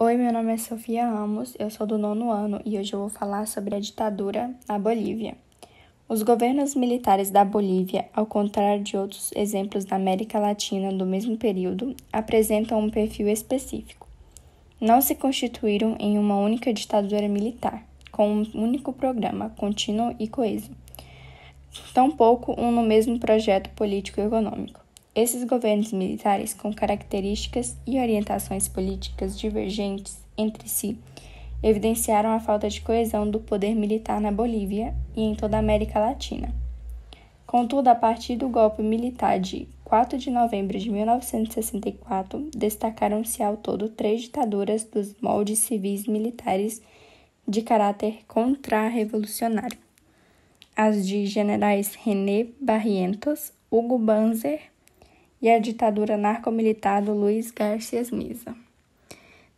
Oi, meu nome é Sofia Ramos, eu sou do 9º ano e hoje eu vou falar sobre a ditadura na Bolívia. Os governos militares da Bolívia, ao contrário de outros exemplos da América Latina do mesmo período, apresentam um perfil específico. Não se constituíram em uma única ditadura militar, com um único programa, contínuo e coeso. Tampouco no mesmo projeto político e econômico. Esses governos militares, com características e orientações políticas divergentes entre si, evidenciaram a falta de coesão do poder militar na Bolívia e em toda a América Latina. Contudo, a partir do golpe militar de 4 de novembro de 1964, destacaram-se ao todo 3 ditaduras dos moldes civis militares de caráter contra-revolucionário: as de generais René Barrientos, Hugo Banzer e a ditadura narco-militar do Luiz García Meza.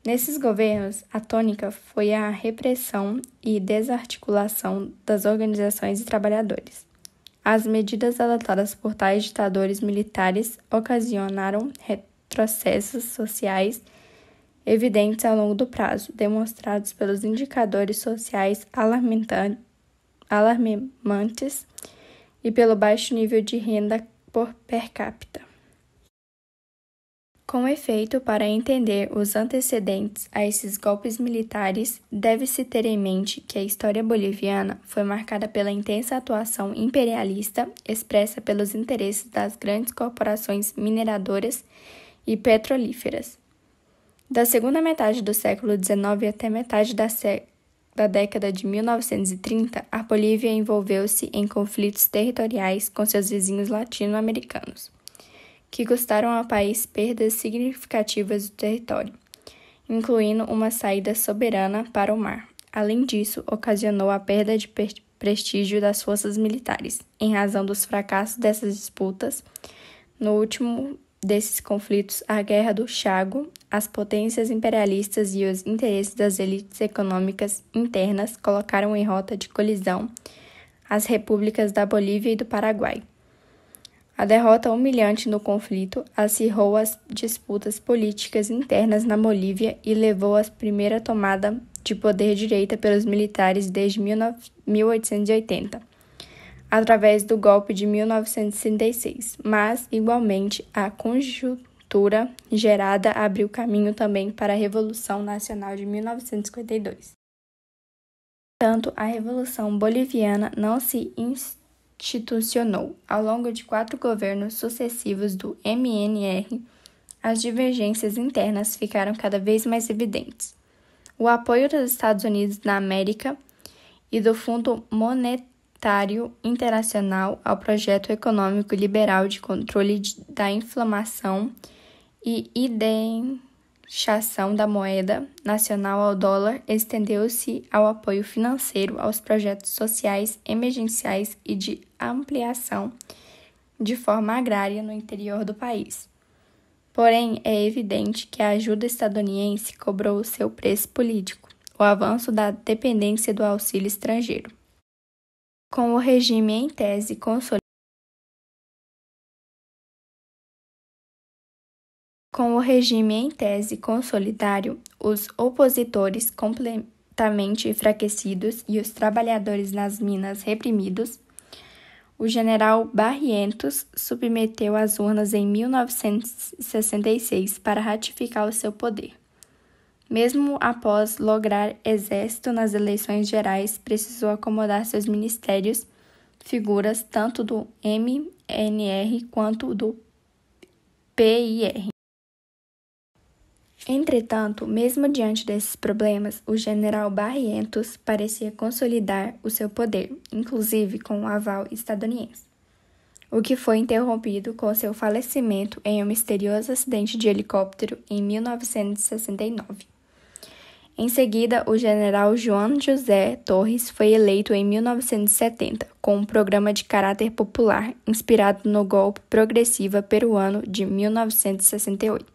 Nesses governos, a tônica foi a repressão e desarticulação das organizações de trabalhadores. As medidas adotadas por tais ditadores militares ocasionaram retrocessos sociais evidentes ao longo do prazo, demonstrados pelos indicadores sociais alarmantes e pelo baixo nível de renda per capita. Com efeito, para entender os antecedentes a esses golpes militares, deve-se ter em mente que a história boliviana foi marcada pela intensa atuação imperialista expressa pelos interesses das grandes corporações mineradoras e petrolíferas. Da segunda metade do século XIX até metade da década de 1930, a Bolívia envolveu-se em conflitos territoriais com seus vizinhos latino-americanos, que custaram ao país perdas significativas do território, incluindo uma saída soberana para o mar. Além disso, ocasionou a perda de prestígio das forças militares, em razão dos fracassos dessas disputas. No último desses conflitos, a Guerra do Chaco, as potências imperialistas e os interesses das elites econômicas internas colocaram em rota de colisão as repúblicas da Bolívia e do Paraguai. A derrota humilhante no conflito acirrou as disputas políticas internas na Bolívia e levou à primeira tomada de poder direita pelos militares desde 1880, através do golpe de 1966, mas, igualmente, a conjuntura gerada abriu caminho também para a Revolução Nacional de 1952. Portanto, a Revolução Boliviana não se institucionou. Ao longo de 4 governos sucessivos do MNR, as divergências internas ficaram cada vez mais evidentes. O apoio dos Estados Unidos da América e do Fundo Monetário Internacional ao projeto econômico liberal de controle da inflação e indexação da moeda nacional ao dólar estendeu-se ao apoio financeiro aos projetos sociais emergenciais e de ampliação de forma agrária no interior do país. Porém, é evidente que a ajuda estadunidense cobrou o seu preço político, o avanço da dependência do auxílio estrangeiro. Com o regime em tese consolidário, os opositores completamente enfraquecidos e os trabalhadores nas minas reprimidos, o general Barrientos submeteu as urnas em 1966 para ratificar o seu poder. Mesmo após lograr êxito nas eleições gerais, precisou acomodar seus ministérios, figuras tanto do MNR quanto do PIR. Entretanto, mesmo diante desses problemas, o general Barrientos parecia consolidar o seu poder, inclusive com o aval estadunidense, o que foi interrompido com seu falecimento em um misterioso acidente de helicóptero em 1969. Em seguida, o general João José Torres foi eleito em 1970, com um programa de caráter popular inspirado no golpe progressivo peruano de 1968.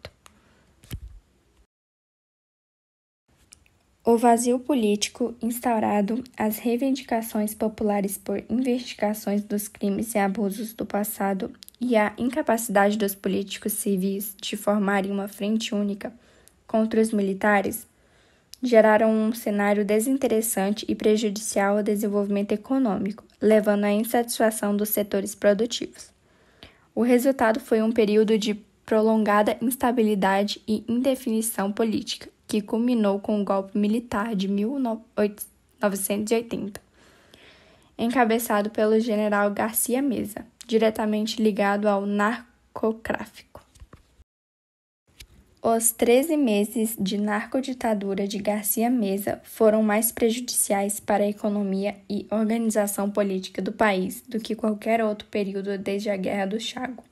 O vazio político instaurado, as reivindicações populares por investigações dos crimes e abusos do passado e a incapacidade dos políticos civis de formarem uma frente única contra os militares geraram um cenário desinteressante e prejudicial ao desenvolvimento econômico, levando à insatisfação dos setores produtivos. O resultado foi um período de prolongada instabilidade e indefinição política, que culminou com o golpe militar de 1980, encabeçado pelo general Garcia Meza, diretamente ligado ao narcotráfico. Os 13 meses de narcoditadura de Garcia Meza foram mais prejudiciais para a economia e organização política do país do que qualquer outro período desde a Guerra do Chaco.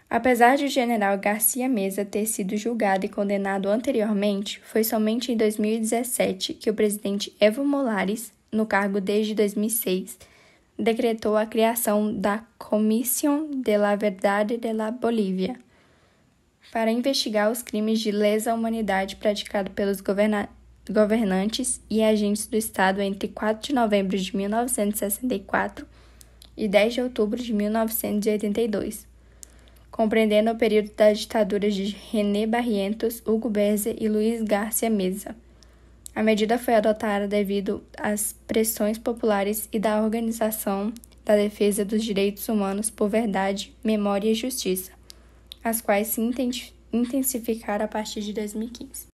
Apesar de o general Garcia Meza ter sido julgado e condenado anteriormente, foi somente em 2017 que o presidente Evo Morales, no cargo desde 2006, decretou a criação da Comisión de la Verdad de la Bolívia, para investigar os crimes de lesa humanidade praticados pelos governantes e agentes do Estado entre 4 de novembro de 1964 e 10 de outubro de 1982, compreendendo o período das ditaduras de René Barrientos, Hugo Berza e Luiz Garcia Meza. A medida foi adotada devido às pressões populares e da Organização da Defesa dos Direitos Humanos por Verdade, Memória e Justiça, as quais se intensificaram a partir de 2015.